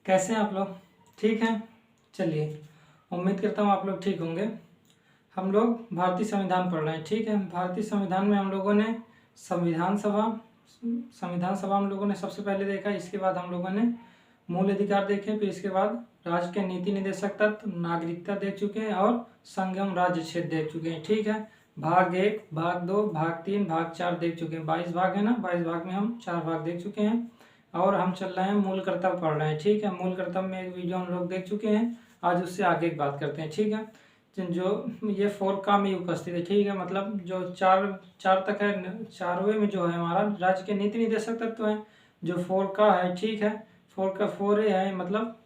कैसे हैं आप लोग? ठीक हैं। चलिए, उम्मीद करता हूँ आप लोग ठीक होंगे। हम लोग भारतीय संविधान पढ़ रहे हैं। ठीक है, भारतीय संविधान में हम लोगों ने संविधान सभा हम लोगों ने सबसे पहले देखा। इसके बाद हम लोगों ने मूल अधिकार देखे, फिर इसके बाद राज्य के नीति निर्देशक तत्व, नागरिकता देख चुके हैं और संगम राज्य क्षेत्र देख चुके हैं। ठीक है, भाग 1, भाग 2, भाग 3, भाग 4 देख चुके हैं। 22 भाग है ना, 22 भाग में हम 4 भाग देख चुके हैं और हम चल रहे हैं मूल कर्तव्य पढ़ रहे हैं। ठीक है, मूल कर्तव्य में एक वीडियो हम लोग देख चुके हैं। आज उससे आगे की बात करते हैं। ठीक है, जो ये 4 का में उपस्थित है। ठीक है, मतलब जो चार तक है, चारवें में जो है हमारा राज्य के नीति निर्देशक तत्व है। जो 4 का है, ठीक है, 4 का 4 है, मतलब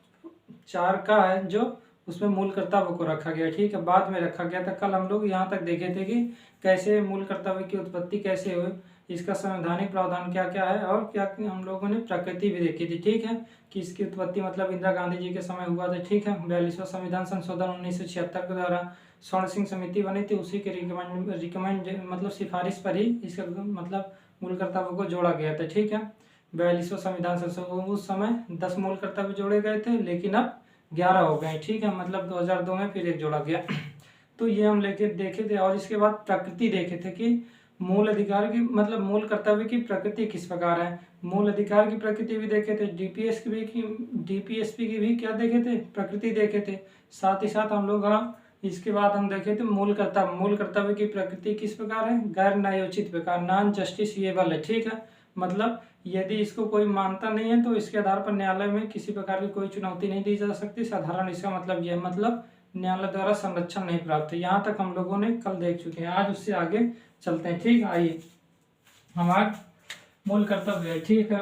4 का है जो उसमें मूल कर्तव्य को रखा गया। ठीक है, बाद में रखा गया था। कल हम लोग यहाँ तक देखे थे कि कैसे मूल कर्तव्य की उत्पत्ति कैसे हुई, इसका संवैधानिक प्रावधान क्या क्या है और क्या हम लोगों ने प्रकृति भी देखी थी। ठीक है, कि इसकी उत्पत्ति मतलब इंदिरा गांधी जी के समय हुआ था। ठीक है, 42वां संविधान संशोधन 1976 के द्वारा स्वर्ण सिंह समिति बनी थी, उसी के रिकमेंड मतलब सिफारिश पर ही इसका मतलब मूल कर्तव्य को जोड़ा गया था। ठीक है, 42वां संविधान संशोधन, उस समय 10 मूल कर्तव्य जोड़े गए थे, लेकिन अब 11 हो गए। ठीक है, मतलब 2002 में फिर एक जोड़ा गया। तो ये हम लेके देखे थे और इसके बाद प्रकृति देखे थे कि मूल अधिकार की मतलब मूल कर्तव्य की प्रकृति किस प्रकार है। मूल अधिकार की प्रकृति भी देखे थे, डीपीएसपी की भी क्या देखे थे, प्रकृति देखे थे। साथ ही साथ हम लोग इसके बाद हम देखे थे मूल कर्तव्य की प्रकृति किस प्रकार है, गैर न्यायोचित प्रकार, नॉन जस्टिसिएबल है। ठीक है, मतलब यदि इसको कोई मानता नहीं है तो इसके आधार पर न्यायालय में किसी प्रकार की कोई चुनौती नहीं दी जा सकती। साधारण इसका मतलब यह मतलब न्यायालय द्वारा संरक्षण नहीं प्राप्त है। यहाँ तक हम लोगों ने कल देख चुके हैं। आज उससे आगे चलते हैं। ठीक, आइए, हमारा मूल कर्तव्य है। ठीक है,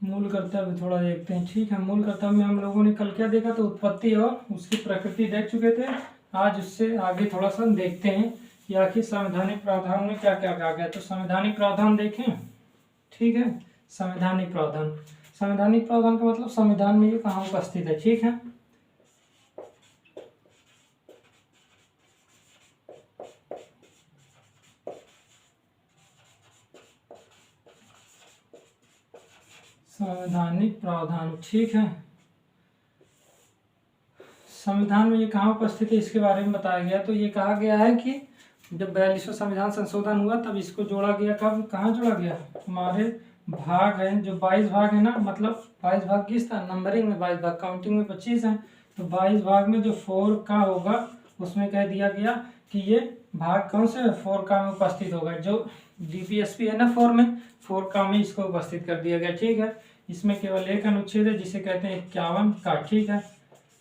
मूल कर्तव्य थोड़ा देखते हैं। ठीक है, मूल कर्तव्य में हम लोगों ने कल क्या देखा, तो उत्पत्ति और उसकी प्रकृति देख चुके थे। आज उससे आगे थोड़ा सा देखते हैं कि आखिर संवैधानिक प्रावधान में क्या क्या कहा गया। तो संवैधानिक प्रावधान देखें। ठीक है, संवैधानिक प्रावधान का मतलब संविधान में ये कहाँ उपस्थित है। ठीक है, संवैधानिक प्रावधान। ठीक है, संविधान में ये कहाँ उपस्थित है इसके बारे में बताया गया। तो ये कहा गया है कि जब 42वां संविधान संशोधन हुआ तब इसको जोड़ा गया। कब, कहाँ जोड़ा गया, हमारे भाग है जो 22 भाग है ना, मतलब 22 भाग किस था, नंबरिंग में 22 भाग, काउंटिंग में 25 है। तो 22 भाग में जो 4 का होगा उसमें कह दिया गया कि ये भाग कौन से 4 का में उपस्थित होगा। जो डीपीएसपी है ना 4 में, 4 का में इसको उपस्थित कर दिया गया। ठीक है, इसमें केवल एक अनुच्छेद है जिसे कहते हैं 51 का। ठीक है,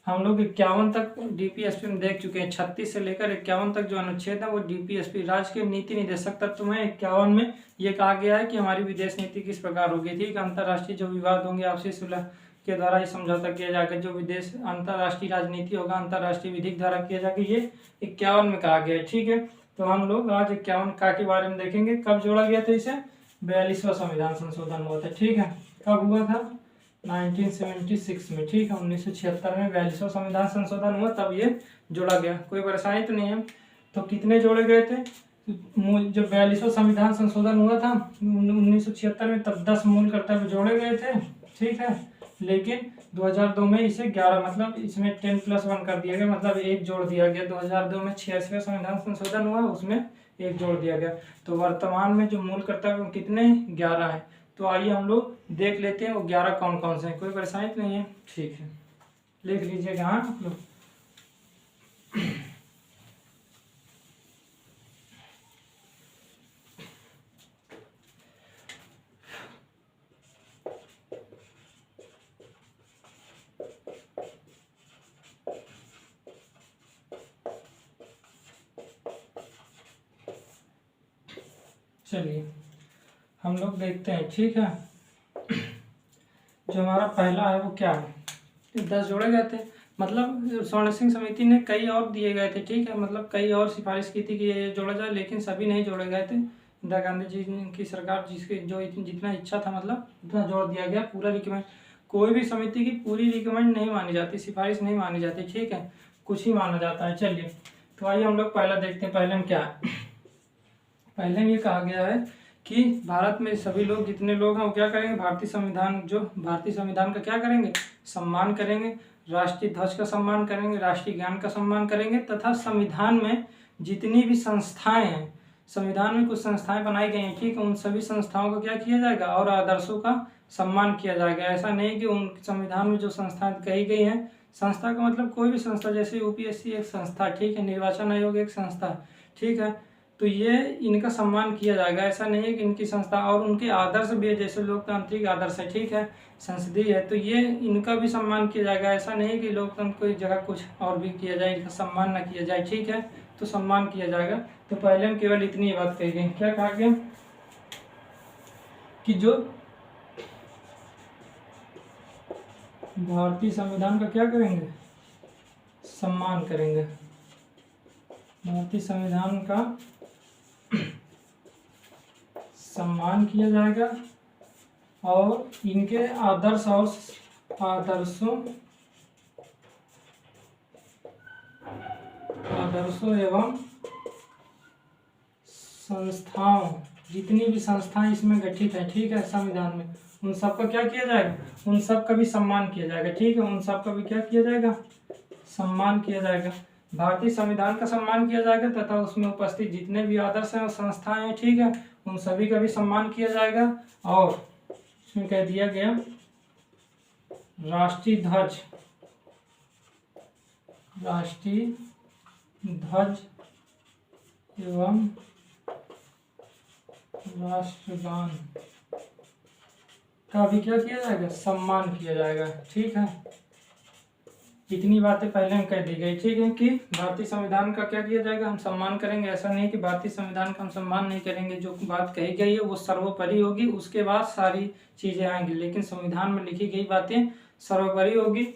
हम लोग 51 तक डीपीएसपी में देख चुके हैं। 36 से लेकर 51 तक जो अनुच्छेद है वो डीपीएसपी राज्य के नीति निर्देशक तत्व में 51 में ये कहा गया है कि हमारी विदेश नीति किस प्रकार होगी। ठीक है, अंतर्राष्ट्रीय जो विवाद होंगे आपसी सुलह के द्वारा ये समझौता किया जाएगा। जो विदेश अंतर्राष्ट्रीय राजनीति होगा अंतर्राष्ट्रीय विधि द्वारा किया जाएगा, ये 51 में कहा गया है। ठीक है, तो हम लोग आज 51 का के बारे में देखेंगे। कब जोड़ा गया था इसे, 42वां संविधान संशोधन हुआ था। ठीक है, कब हुआ था, 1976 में। ठीक है, 1976 में 42वां संविधान संशोधन हुआ, तब ये जोड़ा गया। कोई परेशानी तो नहीं है। तो कितने जोड़े गए थे, जब 42वां संविधान संशोधन हुआ था 1976 में, तब 10 मूल कर्तव्य जोड़े गए थे। ठीक है, लेकिन 2002 में इसे 11 मतलब इसमें 10+1 कर दिया गया, मतलब एक जोड़ दिया गया। 2002 में 86वां संविधान संशोधन हुआ, उसमें एक जोड़ दिया गया। तो वर्तमान में जो मूल कर्तव्य कितने, 11 है। तो आइए हम लोग देख लेते हैं वो 11 कौन कौन से हैं। कोई परेशानी तो नहीं है। ठीक है, लिख लीजिएगा आप लोग। चलिए हम लोग देखते हैं। ठीक है, जो हमारा पहला है वो क्या है, 10 जोड़े गए थे। मतलब स्वर्ण सिंह समिति ने कई और दिए गए थे। ठीक है, मतलब कई और सिफारिश की थी कि ये जोड़ा जाए, लेकिन सभी नहीं जोड़े गए थे। इंदिरा गांधी जी की सरकार जिसकी जो जितना इच्छा था मतलब उतना जोड़ दिया गया। पूरा रिकमेंड, कोई भी समिति की पूरी रिकमेंड नहीं मानी जाती, सिफारिश नहीं मानी जाती। ठीक है, कुछ ही माना जाता है। चलिए, तो आइए हम लोग पहला देखते हैं। पहले में क्या है, पहले ये कहा गया है कि भारत में सभी लोग, जितने लोग हैं वो क्या करेंगे, भारतीय संविधान का क्या करेंगे, सम्मान करेंगे, राष्ट्रीय ध्वज का सम्मान करेंगे, राष्ट्रीय ज्ञान का सम्मान करेंगे, तथा संविधान में जितनी भी संस्थाएं हैं, संविधान में कुछ संस्थाएं बनाई गई हैं, ठीक है, उन सभी संस्थाओं का क्या किया जाएगा, और आदर्शों का सम्मान किया जाएगा। ऐसा नहीं कि उन संविधान में जो संस्थाएं कही गई हैं, संस्था का मतलब कोई भी संस्था, जैसे यूपीएससी एक संस्था, ठीक है, निर्वाचन आयोग एक संस्था, ठीक है, तो ये इनका सम्मान किया जाएगा। ऐसा नहीं है कि इनकी संस्था, और उनके आदर्श भी है, जैसे लोकतांत्रिक आदर्श है, ठीक है, संसदीय है, तो ये इनका भी सम्मान किया जाएगा। ऐसा नहीं है कि लोकतंत्र की जगह कुछ और भी किया जाए, इनका सम्मान न किया जाए, ठीक है, तो सम्मान किया जाएगा। तो पहले हम केवल इतनी बात कही गई, क्या कहा गया कि जो भारतीय संविधान का क्या करेंगे, सम्मान करेंगे, भारतीय संविधान का सम्मान किया जाएगा, और इनके आदर्शों एवं संस्थाओं, जितनी भी संस्थाएं इसमें गठित है, ठीक है, संविधान में, उन सब का क्या किया जाएगा, उन सब का भी सम्मान किया जाएगा, ठीक है, उन सब का भी क्या किया जाएगा, सम्मान किया जाएगा। भारतीय संविधान का सम्मान किया जाएगा तथा उसमें उपस्थित जितने भी आदर्श हैं और संस्थाएं हैं, ठीक है, उन सभी का भी सम्मान किया जाएगा। और इसमें कह दिया गया राष्ट्रीय ध्वज एवं राष्ट्रगान का भी क्या किया जाएगा, सम्मान किया जाएगा, ठीक है। इतनी बातें पहले हम कह दी गई, ठीक है, कि भारतीय संविधान का क्या किया जाएगा, हम सम्मान करेंगे। ऐसा नहीं कि भारतीय संविधान का हम सम्मान नहीं करेंगे, जो बात कही गई है वो सर्वोपरि होगी, उसके बाद सारी चीजें आएंगी, लेकिन संविधान में लिखी गई बातें सर्वोपरि होगी।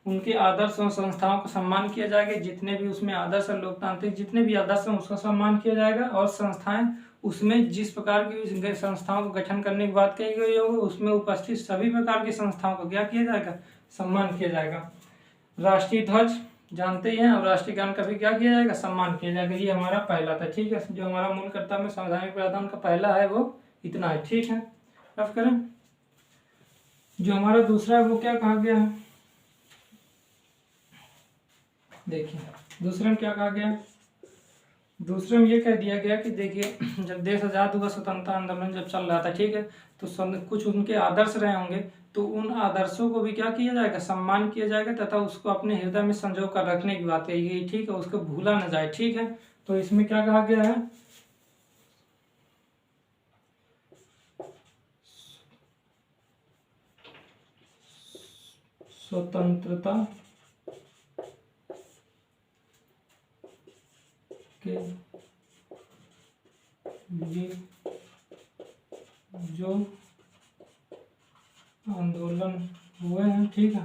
उनके आदर्श और संस्थाओं का सम्मान किया जाएगा, जितने भी उसमें आदर्श और लोकतांत्रिक जितने भी आदर्श हैं उसका सम्मान किया जाएगा, और संस्थाएं उसमें जिस प्रकार की संस्थाओं को गठन करने की बात कही गई होगी, उसमें उपस्थित सभी प्रकार की संस्थाओं को क्या किया जाएगा, सम्मान किया जाएगा। राष्ट्रीय ध्वज जानते ही हैं, और राष्ट्रीय गान का भी क्या किया जाएगा, सम्मान किया जाएगा। ये हमारा पहला था, ठीक है, जो हमारा मूल कर्तव्य संवैधानिक प्रावधान का पहला है वो इतना है, ठीक है। अब करें जो हमारा दूसरा है वो क्या कहा गया है, देखिए दूसरे में क्या कहा गया, दूसरे में ये कह दिया गया कि देखिए जब देश आज़ाद हुआ, स्वतंत्रता आंदोलन जब चल रहा था, ठीक है, तो कुछ उनके आदर्श रहे होंगे, तो उन आदर्शों को भी क्या किया जाएगा, सम्मान किया जाएगा, तथा उसको अपने हृदय में संजो कर रखने की बात कही गई, ठीक है, उसको भूला न जाए, ठीक है। तो इसमें क्या कहा गया है, स्वतंत्रता के लिए जो आंदोलन हुए हैं, ठीक है,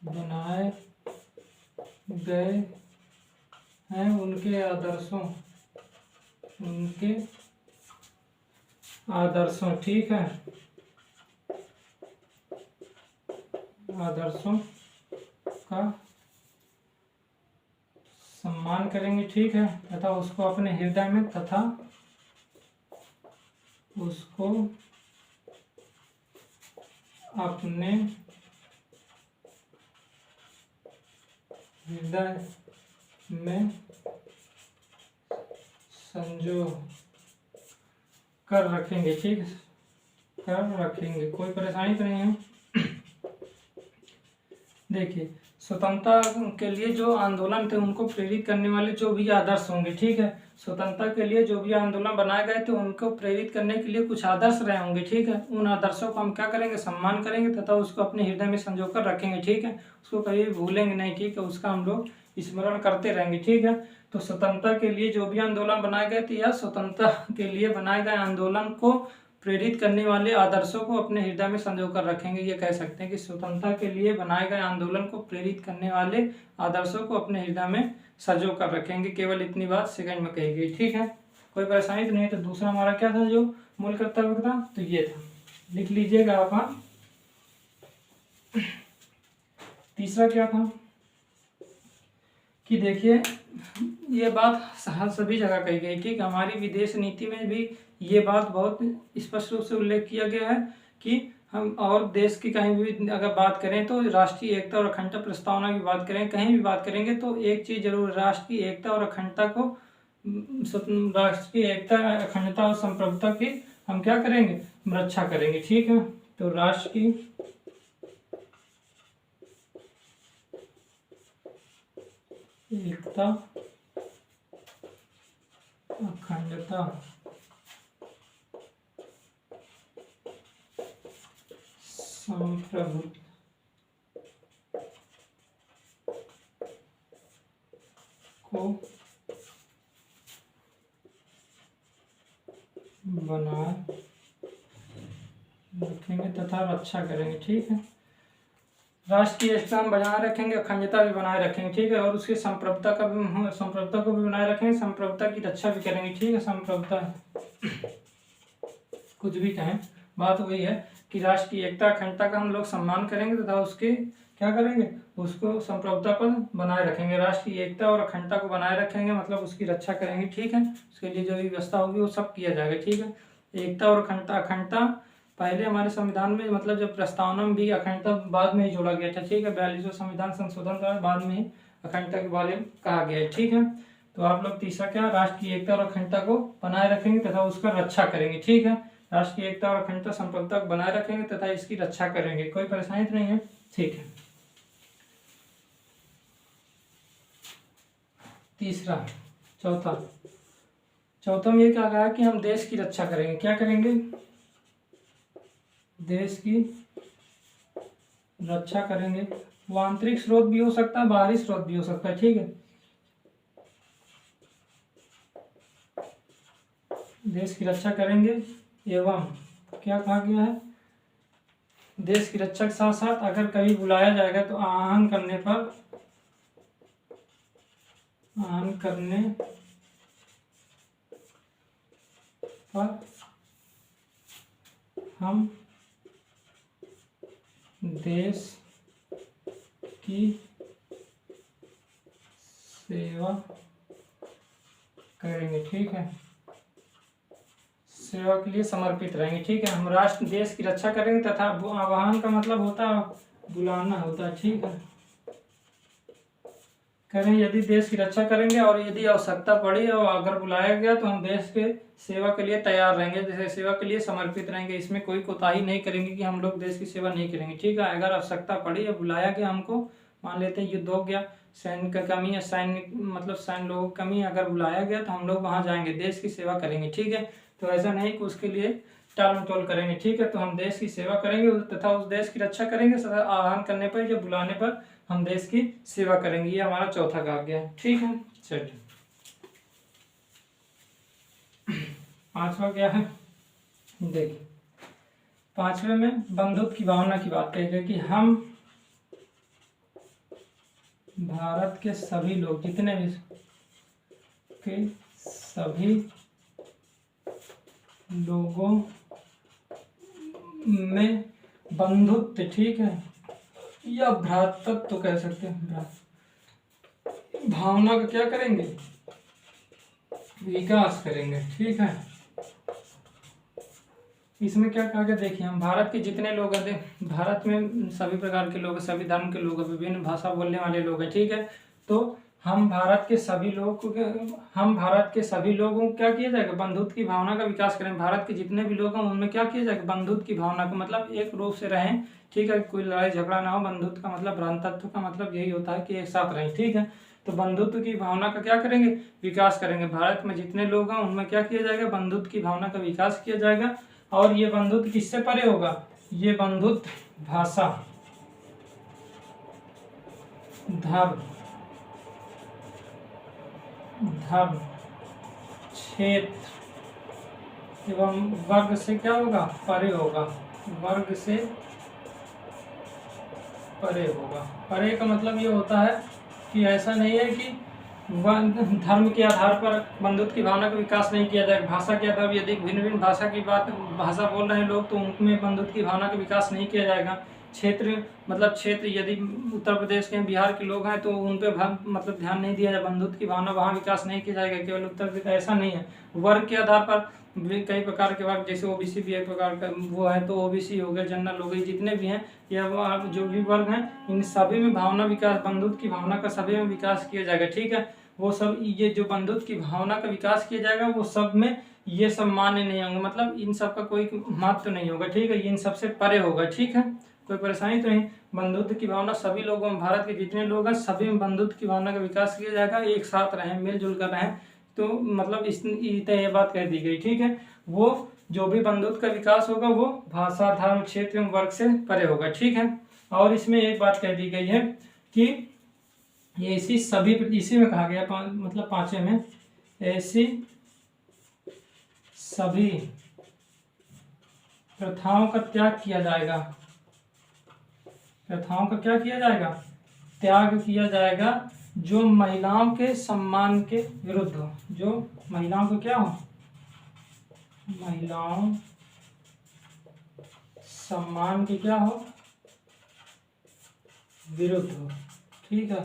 बनाए गए हैं, उनके आदर्शों, ठीक है, आदर्शों का सम्मान करेंगे, ठीक है, तथा उसको अपने हृदय में संजो कर रखेंगे, ठीक है, कर रखेंगे, कोई परेशानी तो नहीं है। देखिए स्वतंत्रता के लिए जो आंदोलन थे उनको प्रेरित करने वाले जो भी आदर्श होंगे, ठीक है, स्वतंत्रता के लिए जो भी आंदोलन बनाए गए थे उनको प्रेरित करने के लिए कुछ आदर्श रहे होंगे, ठीक है, उन आदर्शों को हम क्या करेंगे, सम्मान करेंगे तथा उसको अपने हृदय में संजो कर रखेंगे, ठीक है, उसको कभी भी भूलेंगे नहीं, ठीक है, उसका हम लोग स्मरण करते रहेंगे, ठीक है। तो स्वतंत्रता के लिए जो भी आंदोलन बनाए गए थे या स्वतंत्रता के लिए बनाए गए आंदोलन को प्रेरित करने वाले आदर्शों को अपने हृदय में संजो कर रखेंगे, ये कह सकते हैं कि स्वतंत्रता के लिए बनाए गए आंदोलन को प्रेरित करने वाले आदर्शों को अपने हृदय में संजो कर रखेंगे। केवल इतनी बात सेकंड में कही गई, ठीक है, कोई परेशानी तो नहीं। तो दूसरा हमारा क्या था जो मूल कर्तव्य था, तो ये था, लिख लीजिएगा आप। तीसरा क्या था कि देखिए ये बात सभी जगह कही गई, ठीक है। हमारी विदेश नीति में भी ये बात बहुत स्पष्ट रूप से उल्लेख किया गया है कि हम और देश की कहीं भी अगर बात करें तो राष्ट्रीय एकता और अखंडता प्रस्तावना की बात करें, कहीं भी बात करेंगे तो एक चीज़ जरूर, राष्ट्र की एकता और अखंडता को, राष्ट्र की एकता, अखंडता और संप्रभुता की हम क्या करेंगे, रक्षा करेंगे, ठीक है। तो राष्ट्र की एकता, अखंडता, संप्रभुता को बनाए रखेंगे तथा रक्षा करेंगे, ठीक है। राष्ट्र की एकता हम बनाए रखेंगे, अखंडता भी बनाए रखेंगे, ठीक है। और उसकी संप्रभुता को भी बनाए रखेंगे, संप्रभुता की रक्षा भी करेंगे, ठीक है। संप्रभुता कुछ भी कहें, बात वही है कि राष्ट्र की एकता अखंडता का हम लोग सम्मान करेंगे तथा उसके क्या करेंगे, उसको संप्रभुता पर बनाए रखेंगे। राष्ट्र की एकता और अखंडता को बनाए रखेंगे मतलब उसकी रक्षा करेंगे, ठीक है। उसके लिए जो भी व्यवस्था होगी वो सब किया जाएगा, ठीक है। एकता और अखंडता पहले हमारे संविधान में, मतलब जब प्रस्तावना में भी अखंडता बाद में ही जोड़ा गया था, ठीक है। 42वां संविधान संशोधन का बाद में ही अखंडता के बारे में कहा गया है, ठीक है। तो आप लोग तीसरा क्या, राष्ट्र की एकता और अखंडता को बनाए रखेंगे तथा उसका रक्षा करेंगे, ठीक है। राष्ट्र की एकता और अखंडता संप्रभुता को बनाए रखेंगे तथा इसकी रक्षा करेंगे, कोई परेशानी तो नहीं है, ठीक है। तीसरा, चौथा में ये क्या कहा कि हम देश की रक्षा करेंगे, क्या करेंगे, देश की रक्षा करेंगे। वो आंतरिक स्रोत भी हो सकता है, बाहरी स्रोत भी हो सकता है, ठीक है। देश की रक्षा करेंगे एवं क्या कहा गया है, देश की रक्षा के साथ साथ अगर कभी बुलाया जाएगा तो आह्वान करने पर हम देश की सेवा करेंगे, ठीक है। सेवा के लिए समर्पित रहेंगे, ठीक है। हम राष्ट्र देश की रक्षा करेंगे तथा आह्वान का मतलब होता है बुलाना होता है, ठीक है। करें यदि देश की रक्षा करेंगे और यदि आवश्यकता पड़ी और अगर बुलाया गया तो हम देश के सेवा के लिए तैयार रहेंगे, जैसे सेवा के लिए समर्पित रहेंगे, इसमें कोई कोताही नहीं करेंगे कि हम लोग देश की सेवा नहीं करेंगे, ठीक है। अगर आवश्यकता पड़ी या बुलाया गया हमको, मान लेते हैं युद्ध हो गया, सैन्य का कमी है, सैन्य लोगों की कमी, अगर बुलाया गया तो हम लोग वहाँ जाएंगे, देश की सेवा करेंगे, ठीक है। तो ऐसा नहीं कि उसके लिए टाल मटोल करेंगे, ठीक है। तो हम देश की सेवा करेंगे तथा उस देश की रक्षा करेंगे, सदा आह्वान करने पर या बुलाने पर हम देश की सेवा करेंगे, ये हमारा चौथा कहा गया है, ठीक है। चलिए पांचवा क्या है, देखिए पांचवे में बंधुत्व की भावना की बात कही गई कि हम भारत के सभी लोग, जितने भी के सभी लोगों में बंधुत्व, ठीक है, या भ्रातृत्व तो कह सकते हैं, भावना का क्या करेंगे, विकास करेंगे, ठीक है। इसमें क्या कहा गया, देखिए हम भारत के जितने लोग हैं, भारत में सभी प्रकार के लोग, सभी धर्म के लोग, विभिन्न भाषा बोलने वाले लोग हैं, ठीक है। तो हम भारत के सभी लोगों को क्या किया जाएगा, बंधुत्व की भावना का विकास करें। भारत के जितने भी लोग हैं उनमें क्या किया जाएगा, बंधुत्व की भावना को, मतलब एक रूप से रहें, ठीक है। कोई लड़ाई झगड़ा ना हो, बंधुत्व का मतलब, भ्रातृत्व का मतलब यही होता है कि एक साथ रहें, ठीक है। तो बंधुत्व की भावना का क्या करेंगे, विकास करेंगे। भारत में जितने लोग हैं उनमें क्या किया जाएगा, बंधुत्व की भावना का विकास किया जाएगा। और ये बंधुत्व किससे परे होगा, ये बंधुत्व भाषा, धर्म, क्षेत्र एवं वर्ग से क्या होगा, परे होगा, वर्ग से परे होगा। परे का मतलब ये होता है कि ऐसा नहीं है कि धर्म के आधार पर बंधुत्व की भावना का विकास नहीं किया जाएगा। भाषा के आधार, यदि भिन्न भिन्न भाषा बोल रहे हैं लोग तो उनमें बंधुत्व की भावना का विकास नहीं किया जाएगा। क्षेत्र मतलब क्षेत्र यदि उत्तर प्रदेश के बिहार के लोग हैं तो उन पे मतलब ध्यान नहीं दिया जाए, बंधुत्व की भावना वहाँ विकास नहीं किया जाएगा। केवल उत्तर प्रदेश ऐसा नहीं है, वर्ग के आधार पर भी कई प्रकार के वर्ग, जैसे ओबीसी भी एक प्रकार का वो है, तो ओबीसी हो गए, जनरल हो गई, जितने भी हैं या जो भी वर्ग हैं इन सभी में भावना विकास, बंधुत्व की भावना का सभी में विकास किया जाएगा। ठीक है, वो सब ये जो बंधुत्व की भावना का विकास किया जाएगा वो सब में ये सब मान्य नहीं होंगे, मतलब इन सब का कोई महत्व नहीं होगा। ठीक है, इन सबसे परे होगा। ठीक है, कोई परेशानी तो नहीं। बंधुत्व की भावना सभी लोगों में, भारत के जितने लोग हैं सभी में बंधुत्व की भावना का विकास किया जाएगा, एक साथ रहें, मिलजुल कर रहें। तो मतलब इस ये बात कह दी गई। ठीक है, वो जो भी बंधुत्व का विकास होगा वो भाषा, धर्म, क्षेत्र एवं वर्ग से परे होगा। ठीक है, और इसमें एक बात कह दी गई है कि ये इसी में कहा गया मतलब 5वें में, ऐसी सभी प्रथाओं का त्याग किया जाएगा। प्रथाओं का क्या किया जाएगा? त्याग किया जाएगा जो महिलाओं के सम्मान के विरुद्ध हो। जो महिलाओं को क्या हो? महिलाओं सम्मान के क्या हो? विरुद्ध हो। ठीक है,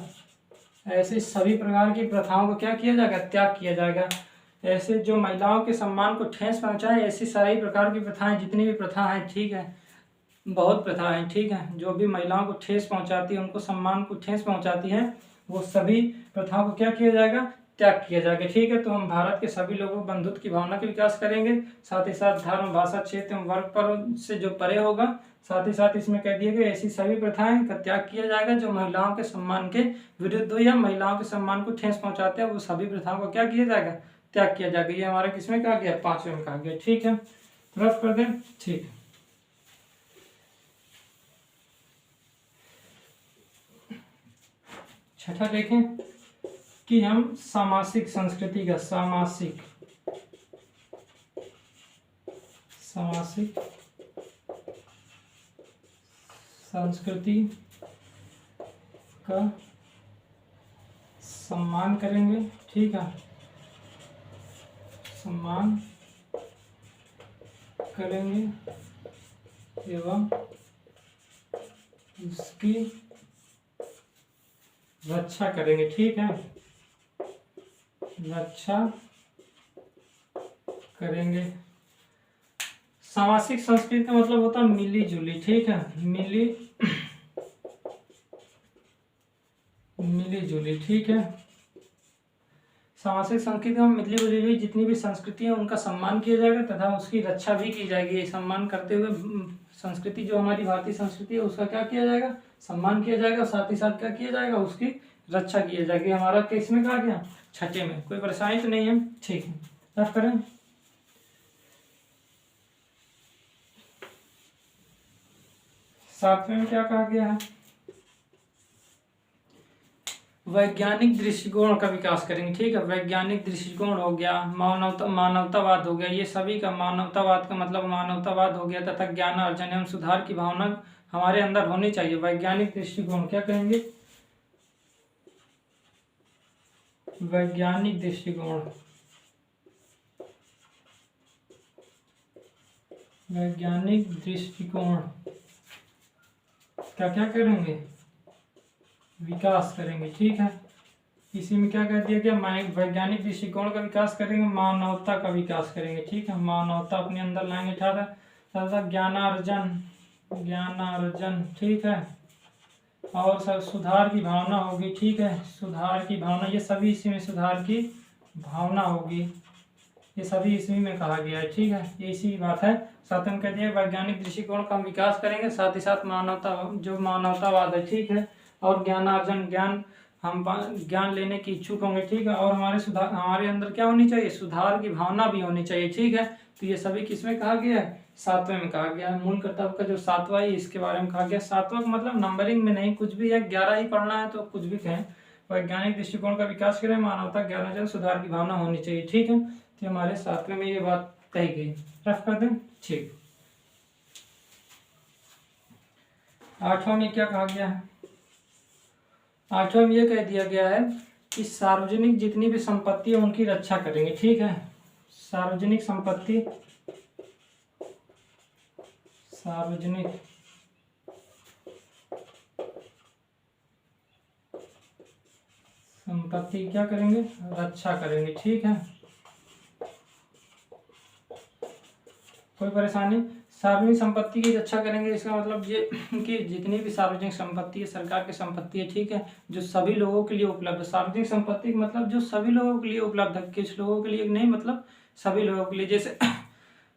ऐसे सभी प्रकार की प्रथाओं को क्या किया जाएगा? त्याग किया जाएगा। ऐसे जो महिलाओं के सम्मान को ठेस पहुंचाए, ऐसी सारी प्रकार की प्रथाएं, जितनी भी प्रथा हैं, ठीक है, बहुत प्रथा है। ठीक है, जो भी महिलाओं को ठेस पहुंचाती है, उनको सम्मान को ठेस पहुंचाती है, वो सभी प्रथाओं को क्या किया जाएगा? त्याग किया जाएगा। ठीक है, तो हम भारत के सभी लोगों को बंधुत्व की भावना का विकास करेंगे, साथ ही साथ धर्म, भाषा, क्षेत्र एवं वर्ग पर से जो परे होगा। साथ ही साथ इसमें कह दिया गया ऐसी सभी प्रथाएं का त्याग किया जाएगा जो महिलाओं के सम्मान के विरुद्ध हो या महिलाओं के सम्मान को ठेस पहुंचाते हैं, वो सभी प्रथाओं को क्या किया जाएगा? त्याग किया जाएगा। ये हमारा किसमें कहा गया? 5वें में कहा गया। ठीक है, रफ कर दें। ठीक है, छठा देखें कि हम सामासिक संस्कृति का सामासिक संस्कृति का सम्मान करेंगे। ठीक है, सम्मान करेंगे एवं उसकी रक्षा करेंगे। ठीक है, रक्षा करेंगे। सामासिक संस्कृति का मतलब होता है मिली जुली। ठीक है, मिली जुली। ठीक है, सामाजिक संस्कृति में मिली जुली हुई जितनी भी संस्कृति है उनका सम्मान किया जाएगा तथा उसकी रक्षा भी की जाएगी। सम्मान करते हुए संस्कृति जो हमारी भारतीय संस्कृति है उसका क्या किया जाएगा? सम्मान किया जाएगा, साथ ही साथ क्या किया जाएगा? उसकी रक्षा की जाएगी। हमारा किसमें कहा गया? छठे में। कोई परेशानी तो नहीं है? ठीक है, रफ करें। सातवें में क्या कहा गया है? वैज्ञानिक दृष्टिकोण का विकास करेंगे। ठीक है, वैज्ञानिक दृष्टिकोण हो गया, मानवतावाद हो गया, ये सभी का मानवतावाद का मतलब मानवतावाद हो गया तथा ज्ञान अर्जन एवं सुधार की भावना हमारे अंदर होनी चाहिए। वैज्ञानिक दृष्टिकोण क्या कहेंगे? वैज्ञानिक दृष्टिकोण, वैज्ञानिक दृष्टिकोण क्या क्या करेंगे? विकास करेंगे। ठीक है, इसी में क्या कह दिया गया? वैज्ञानिक दृष्टिकोण का विकास करेंगे, मानवता का विकास करेंगे। ठीक है, मानवता अपने अंदर लाएंगे। ज्ञानार्जन। ठीक है, और सब सुधार की भावना होगी। ठीक है, सुधार की भावना, ये सभी इसी में सुधार की भावना होगी, ये सभी इसी में कहा गया है। ठीक है, ये इसी की बात है। साथ में कह दिया वैज्ञानिक दृष्टिकोण का हम विकास करेंगे, साथ ही साथ मानवतावाद है। ठीक है, और ज्ञानार्जन, हम ज्ञान लेने की इच्छुक होंगे। ठीक है, और हमारे अंदर क्या होनी चाहिए? सुधार की भावना भी होनी चाहिए। ठीक है, तो ये सभी किसमें कहा गया है? सातवें में कहा गया है। मूल कर्तव्य का जो सातवां है इसके बारे में कहा गया। सातवां का मतलब नंबरिंग में नहीं, कुछ भी है, 11 ही पढ़ना है तो कुछ भी कहें। वैज्ञानिक दृष्टिकोण का विकास करें, मानवता, ज्ञानार्जन, सुधार की भावना होनी चाहिए। ठीक है, तो हमारे सातवें में ये बात कही गई। रफ कर दें। ठीक, आठवां में क्या कहा गया है? आठवां में ये कह दिया गया है कि सार्वजनिक जितनी भी संपत्ति है उनकी रक्षा करेंगे। ठीक है, सार्वजनिक संपत्ति, सार्वजनिक संपत्ति की क्या करेंगे, रक्षा करेंगे। ठीक है, कोई परेशानी। सार्वजनिक संपत्ति की रक्षा करेंगे, इसका मतलब ये कि जितनी भी सार्वजनिक संपत्ति है, सरकार की संपत्ति है, ठीक है, जो सभी लोगों के लिए उपलब्ध है। सार्वजनिक संपत्ति का मतलब जो सभी लोगों के लिए उपलब्ध है, कुछ लोगों के लिए नहीं, मतलब सभी लोगों के लिए। जैसे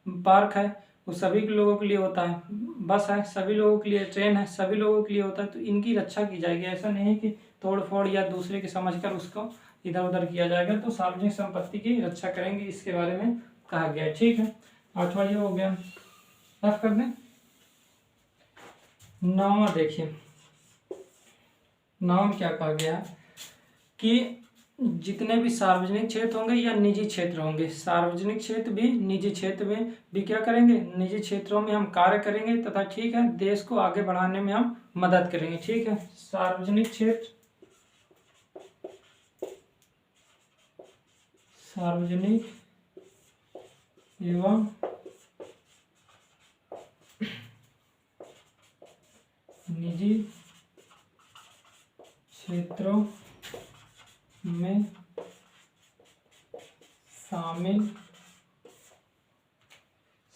पार्क है वो सभी लोगों के लिए होता है, बस है सभी लोगों के लिए, ट्रेन है सभी लोगों के लिए होता है, तो इनकी रक्षा की जाएगी। ऐसा नहीं है कि तोड़ फोड़ या दूसरे के समझकर उसको इधर उधर किया जाएगा। तो सार्वजनिक संपत्ति की रक्षा करेंगे, इसके बारे में कहा गया है। ठीक है, 8वां ये हो गया, रफ कर दें। 9वां देखिए, 9वां में क्या कहा गया है कि जितने भी सार्वजनिक क्षेत्र होंगे या निजी क्षेत्र होंगे, सार्वजनिक क्षेत्र भी निजी क्षेत्र में भी क्या करेंगे, निजी क्षेत्रों में हम कार्य करेंगे तथा ठीक है देश को आगे बढ़ाने में हम मदद करेंगे। ठीक है, सार्वजनिक क्षेत्र, सार्वजनिक एवं निजी क्षेत्रों में शामिल,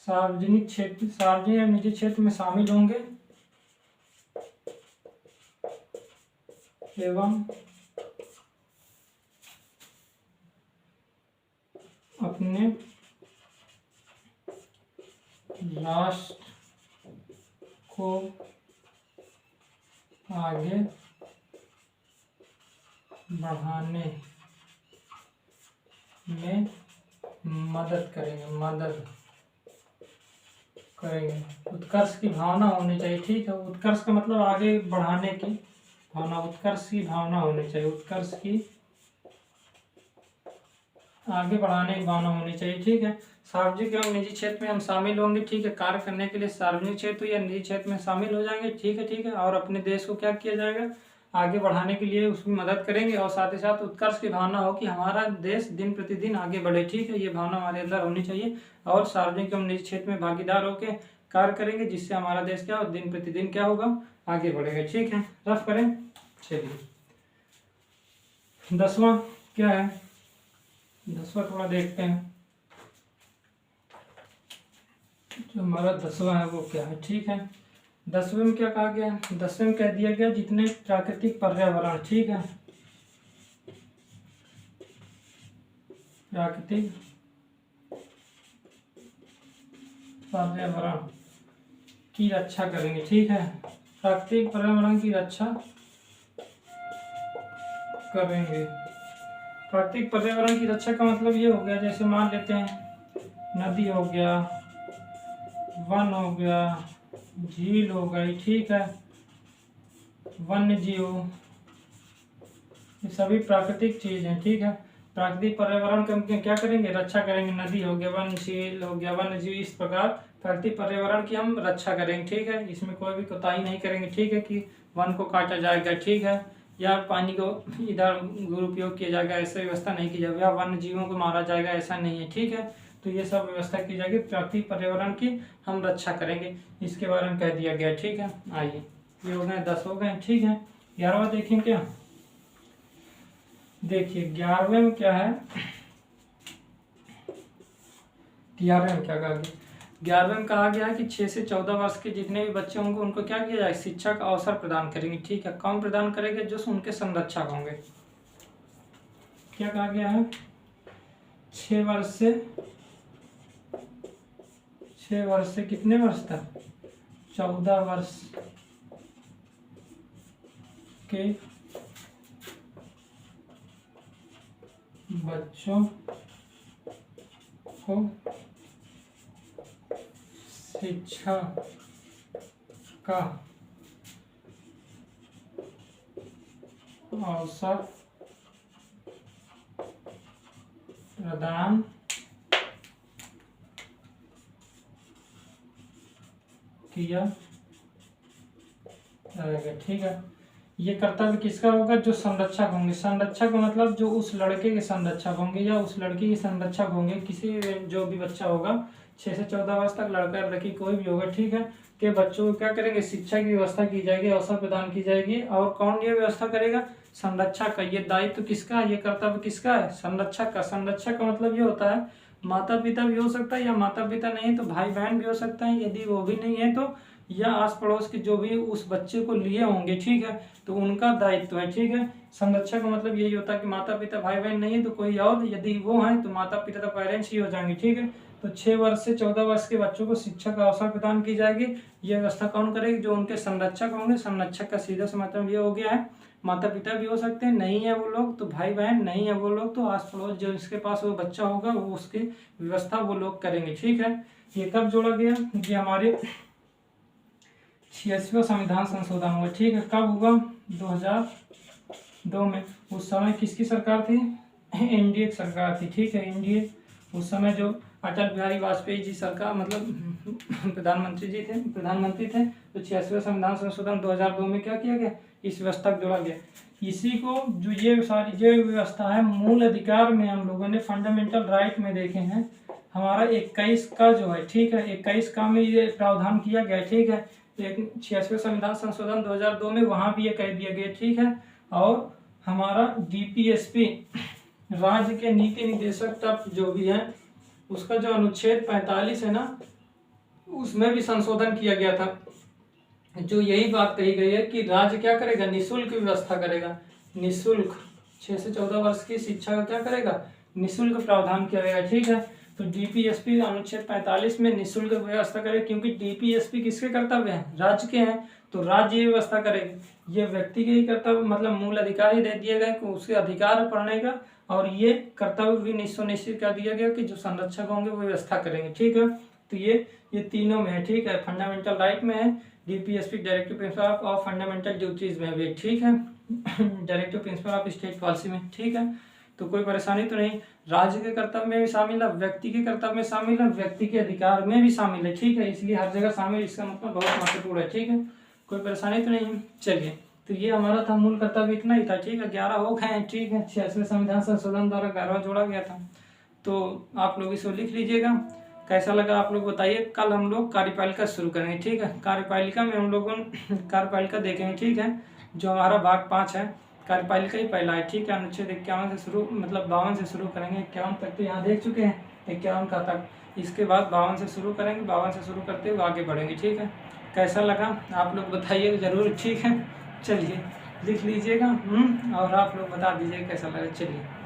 सार्वजनिक क्षेत्र, सार्वजनिक या निजी क्षेत्र में शामिल होंगे एवं अपने राष्ट्र को आगे बढ़ाने में मदद करेंगे। उत्कर्ष की भावना होनी चाहिए। ठीक है, उत्कर्ष का मतलब आगे बढ़ाने की भावना, उत्कर्ष की भावना होनी चाहिए, उत्कर्ष की आगे बढ़ाने की भावना होनी चाहिए। ठीक है, सार्वजनिक एवं निजी क्षेत्र में हम शामिल होंगे। ठीक है, कार्य करने के लिए सार्वजनिक क्षेत्र या निजी क्षेत्र में शामिल हो जाएंगे। ठीक है, ठीक है, और अपने देश को क्या किया जाएगा, आगे बढ़ाने के लिए उसमें मदद करेंगे, और साथ ही साथ उत्कर्ष की भावना हो कि हमारा देश दिन प्रतिदिन आगे बढ़े। ठीक है, ये भावना हमारे अंदर होनी चाहिए, और सार्वजनिक एवं निजी क्षेत्र में भागीदार होकर कार्य करेंगे, जिससे हमारा देश क्या हो, दिन प्रतिदिन क्या होगा, आगे बढ़ेगा। ठीक है, रफ करें। चलिए 10वां क्या है, 10वां थोड़ा देखते हैं। जो हमारा 10वां है वो क्या है। ठीक है, 10वें में क्या कहा गया है, 10वें में कह दिया गया जितने प्राकृतिक पर्यावरण, ठीक है, प्राकृतिक पर्यावरण की रक्षा करेंगे। ठीक है, प्राकृतिक पर्यावरण की रक्षा करेंगे। प्राकृतिक पर्यावरण की रक्षा का मतलब ये हो गया, जैसे मान लेते हैं नदी हो गया, वन हो गया, झील हो गई, ठीक है, वन्य जीव, ये सभी प्राकृतिक चीज हैं। ठीक है, प्राकृतिक पर्यावरण का क्या करेंगे, रक्षा करेंगे। नदी हो गया, वन झील हो गया, वन्य जीव, इस प्रकार प्राकृतिक पर्यावरण की हम रक्षा करेंगे। ठीक है, इसमें कोई भी कोताही नहीं करेंगे। ठीक है, कि वन को काटा जाएगा, ठीक है, या पानी को इधर दुरुपयोग किया जाएगा, ऐसा व्यवस्था नहीं की जाएगी, या वन्य जीवों को मारा जाएगा, ऐसा नहीं है। ठीक है, तो ये सब व्यवस्था की जाएगी, प्राकृतिक पर्यावरण की हम रक्षा करेंगे, इसके बारे में कह दिया गया। ठीक है, आइए ये हो गए 10 हो गए। ठीक है, 11वां देखें क्या, देखिए 11वें में क्या है, 11वें में क्या कहा गया, 11वें में कहा गया है कि 6 से 14 वर्ष के जितने भी बच्चे होंगे उनको क्या किया जाए, शिक्षा का अवसर प्रदान करेंगे। ठीक है, कौन प्रदान करेंगे, जो उनके संरक्षक होंगे। क्या कहा गया है, 6 वर्ष से कितने वर्ष तक, 14 वर्ष के बच्चों को शिक्षा का अवसर प्रदान किया जाएगा। ठीक है, ये कर्तव्य किसका होगा? जो संरक्षक होंगे। संरक्षक मतलब जो उस लड़के के संरक्षक होंगे या उस लड़की के संरक्षक होंगे, किसी जो भी बच्चा होगा 6 से 14 वर्ष तक, लड़का लड़की कोई भी होगा, ठीक है, के बच्चों को क्या करेंगे? शिक्षा की व्यवस्था की जाएगी, अवसर प्रदान की जाएगी। और कौन ये व्यवस्था करेगा? संरक्षक का। ये दायित्व किसका? ये कर्तव्य किसका है? संरक्षक का। संरक्षक का मतलब ये होता है माता पिता भी हो सकता है, या माता पिता नहीं है तो भाई बहन भी हो सकता है, यदि वो भी नहीं है तो या आस पड़ोस के जो भी उस बच्चे को लिए होंगे, ठीक है, तो उनका दायित्व है, ठीक है। संरक्षक का मतलब यही होता है कि माता पिता भाई बहन नहीं है तो कोई और, यदि वो है तो माता पिता तो पेरेंट्स ही हो जाएंगे, ठीक है। तो 6 वर्ष से 14 वर्ष के बच्चों को शिक्षा का अवसर प्रदान की जाएगी। ये व्यवस्था कौन करेगी? जो उनके संरक्षक होंगे। संरक्षक का सीधा सा मतलब ये हो गया है माता पिता भी हो सकते हैं, नहीं है वो लोग तो भाई बहन, नहीं है वो लोग तो आस पड़ोस जो इसके पास वो बच्चा होगा वो उसकी व्यवस्था वो लोग करेंगे, ठीक है। ये कब जोड़ा गया? ये हमारे 86वां संविधान संशोधन हुआ, ठीक है। कब हुआ? 2002 में। उस समय किसकी सरकार थी? एनडीए की सरकार थी, ठीक है, एनडीए। उस समय जो अटल बिहारी वाजपेयी जी सरकार मतलब प्रधानमंत्री थे। तो 86वां संविधान संशोधन 2002 में क्या किया गया? इस व्यवस्था को जोड़ा गया। इसी को जो ये सारी जो व्यवस्था है मूल अधिकार में हम लोगों ने फंडामेंटल राइट में देखे हैं। हमारा 21 का जो है, ठीक है, 21 का में ये प्रावधान किया गया, ठीक है। 86वें संविधान संशोधन 2002 में वहां भी ये कह दिया गया, ठीक है। और हमारा डीपीएसपी राज्य के नीति निदेशक तक जो भी है उसका जो अनुच्छेद 45 है ना, उसमें भी संशोधन किया गया था। जो यही बात कही गई है कि राज्य क्या करेगा? निःशुल्क व्यवस्था करेगा। निःशुल्क 6 से 14 वर्ष की शिक्षा का क्या करेगा? निःशुल्क प्रावधान किया गया, ठीक है। तो डीपीएसपी अनुच्छेद 45 में निःशुल्क व्यवस्था करे, क्योंकि डीपीएसपी किसके कर्तव्य हैं? राज्य के हैं, तो राज्य ये व्यवस्था करेगी। ये व्यक्ति के ही कर्तव्य मतलब मूल अधिकार ही दे दिए गए कि उसके अधिकार है पढ़ने का, और ये कर्तव्य भी सुनिश्चित कर दिया गया कि जो संरक्षक होंगे वो व्यवस्था करेंगे, ठीक है। तो ये तीनों में है, ठीक है। फंडामेंटल राइट में है, DPSP directive principle of fundamental duties में भी, ठीक है, directive principle of state policy में, ठीक है। तो कोई परेशानी तो नहीं। राज्य के कर्तव्य में भी शामिल है, व्यक्ति के कर्तव्य में शामिल है, व्यक्ति के अधिकार में भी शामिल है, ठीक है। इसलिए हर जगह शामिल, इसका मतलब बहुत महत्वपूर्ण है, ठीक है। कोई परेशानी तो नहीं। चलिए, तो ये हमारा था मूल कर्तव्य, इतना ही था, ठीक है। 11 हो गए हैं, ठीक है। 86वें संविधान संशोधन द्वारा 11वां जोड़ा गया था। तो आप लोग इसको लिख लीजिएगा। कैसा लगा आप लोग बताइए। कल हम लोग कार्यपालिका शुरू करेंगे, ठीक है। कार्यपालिका में हम लोगों कार्यपालिका देखेंगे, ठीक है। जो हमारा भाग 5 है, कार्यपालिका ही पहला है, ठीक है। अनुच्छेद 51 से शुरू मतलब 52 से शुरू करेंगे। 51 तक तो यहाँ देख चुके हैं, 51 का तक। इसके बाद 52 से शुरू करेंगे, 52 से शुरू करते हुए आगे बढ़ेंगे, ठीक है। कैसा लगा आप लोग बताइए जरूर, ठीक है। चलिए लिख लीजिएगा और आप लोग बता दीजिए कैसा लगा। चलिए।